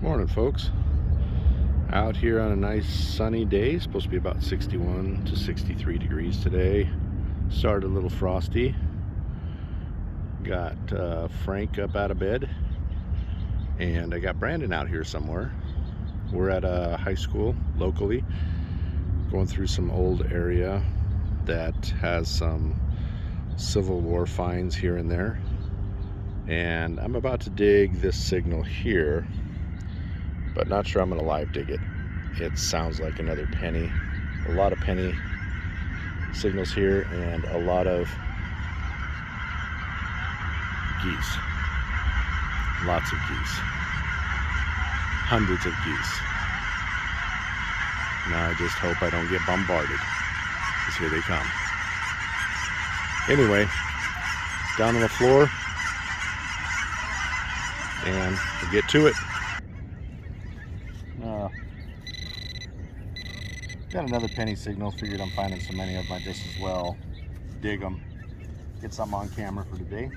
Morning, folks. Out here on a nice sunny day. Supposed to be about 61 to 63 degrees today. Started a little frosty. Got Frank up out of bed, and I got Brandon out here somewhere. We're at a high school locally, going through some old area that has some Civil War finds here and there. And I'm about to dig this signal here, but not sure I'm going to live dig it. It sounds like another penny. A lot of penny signals here and a lot of geese. Lots of geese. Hundreds of geese. Now I just hope I don't get bombarded, because here they come. Anyway, down on the floor, and we'll get to it. Got another penny signal. Figured I'm finding so many of them, I just as well dig them. Get some on camera for today.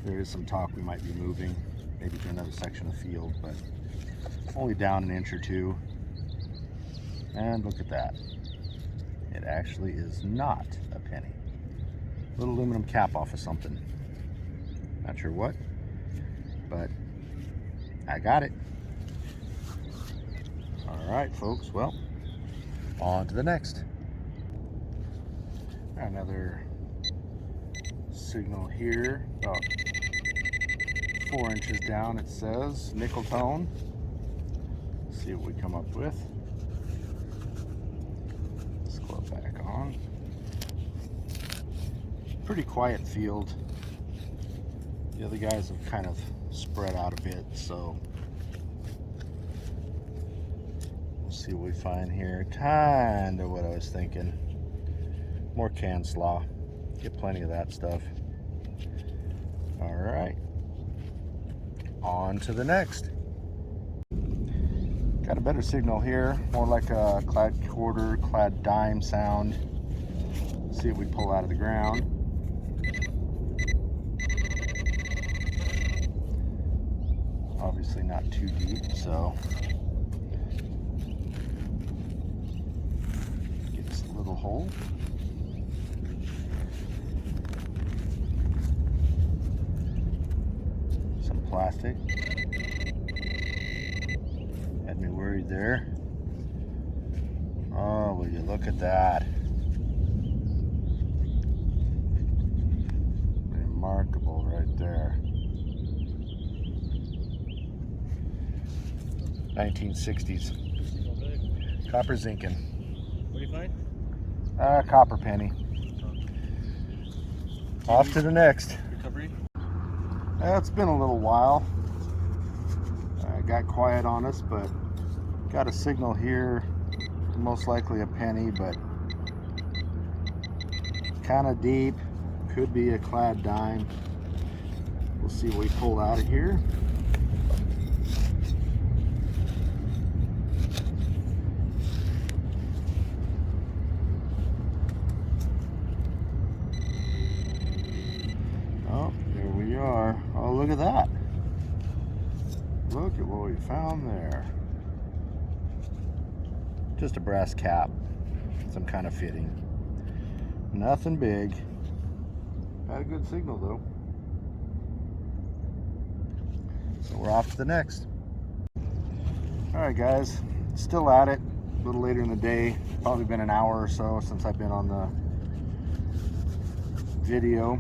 There is some talk we might be moving, maybe to another section of field, but only down an inch or two. And look at that. It actually is not a penny. Little aluminum cap off of something. Not sure what, but I got it. All right, folks, well, on to the next. Another signal here, about 4 inches down, it says nickel tone. Let's see what we come up with. Let's go back on. Pretty quiet field. The other guys have kind of spread out a bit, so we'll see what we find here. Kind of what I was thinking. More can slaw. Get plenty of that stuff. All right. On to the next. Got a better signal here. More like a clad quarter, clad dime sound. See what we pull out of the ground. Obviously not too deep, so little hole. Some plastic. Had me worried there. Oh, will you look at that? Remarkable right there. 1960s. Copper zinking. What do you find? Copper penny. Off to the next. Recovery? It's been a little while. Got quiet on us, but got a signal here. Most likely a penny, but kind of deep. Could be a clad dime. We'll see what we pull out of here. Oh, there we are. Oh, look at that. Look at what we found there. Just a brass cap. Some kind of fitting. Nothing big. Had a good signal though. So we're off to the next. Alright guys, still at it. A little later in the day. Probably been an hour or so since I've been on the video.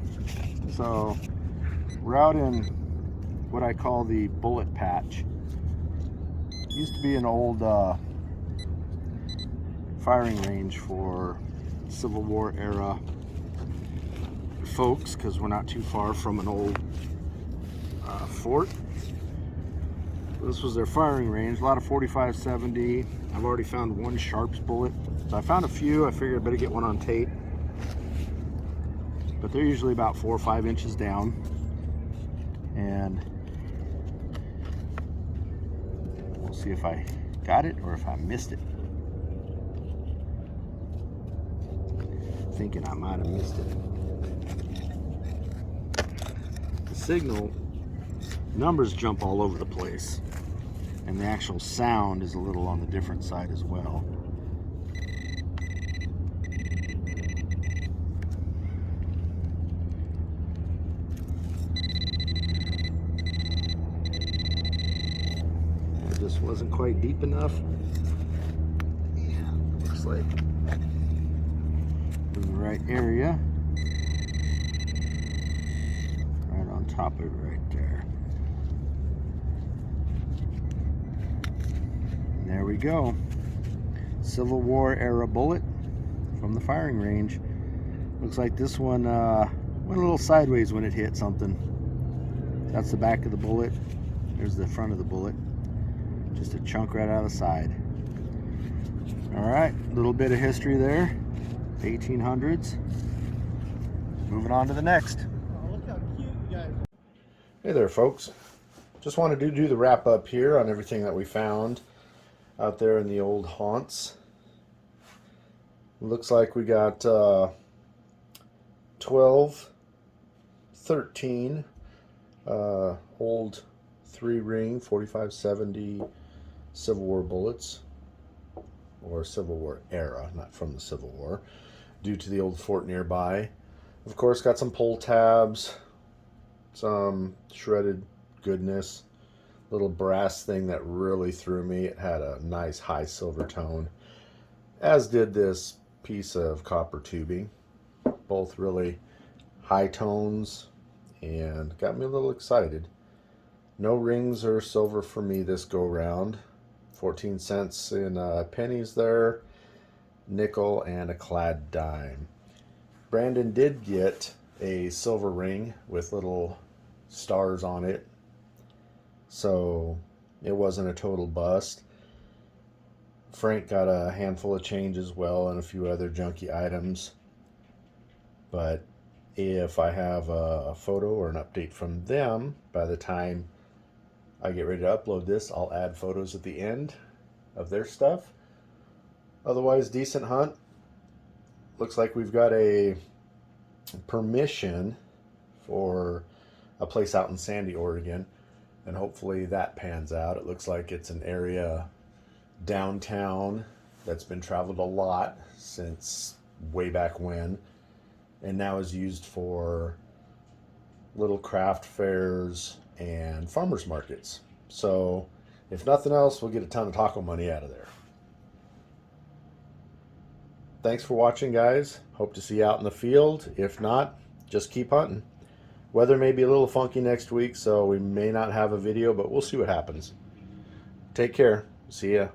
So we're out in what I call the bullet patch. It used to be an old firing range for Civil War era folks, because we're not too far from an old fort. This was their firing range. A lot of 45-70. I've already found one Sharps bullet. So I found a few. I figured I better get one on tape. But they're usually about 4 or 5 inches down. And we'll see if I got it or if I missed it. Thinking I might have missed it. The signal numbers jump all over the place, and the actual sound is a little on the different side as well. It just wasn't quite deep enough. Yeah, looks like in the right area. Right on top of it right there. And there we go. Civil War era bullet from the firing range. Looks like this one went a little sideways when it hit something. That's the back of the bullet. There's the front of the bullet. Just a chunk right out of the side. Alright, a little bit of history there. 1800s. Moving on to the next. Oh, look how cute you guys are. Hey there, folks. Just wanted to do the wrap up here on everything that we found out there in the old haunts. Looks like we got 12, 13 old 3-ring 4570 Civil War bullets, or Civil War era, not from the Civil War, due to the old fort nearby. Of course, got some pull tabs, some shredded goodness, little brass thing that really threw me. It had a nice high silver tone, as did this piece of copper tubing. Both really high tones and got me a little excited. No rings or silver for me this go round. 14 cents in pennies there, nickel, and a clad dime. Brandon did get a silver ring with little stars on it, so it wasn't a total bust. Frank got a handful of change as well and a few other junky items, but if I have a photo or an update from them by the time I get ready to upload this, I'll add photos at the end of their stuff. Otherwise, decent hunt. Looks like we've got a permission for a place out in Sandy, Oregon, and hopefully that pans out. It looks like it's an area downtown that's been traveled a lot since way back when, and now is used for little craft fairs and farmers markets. So if nothing else, we'll get a ton of taco money out of there. Thanks for watching, guys. Hope to see you out in the field. If not, just keep hunting. Weather may be a little funky next week, so we may not have a video, but we'll see what happens. Take care. See ya.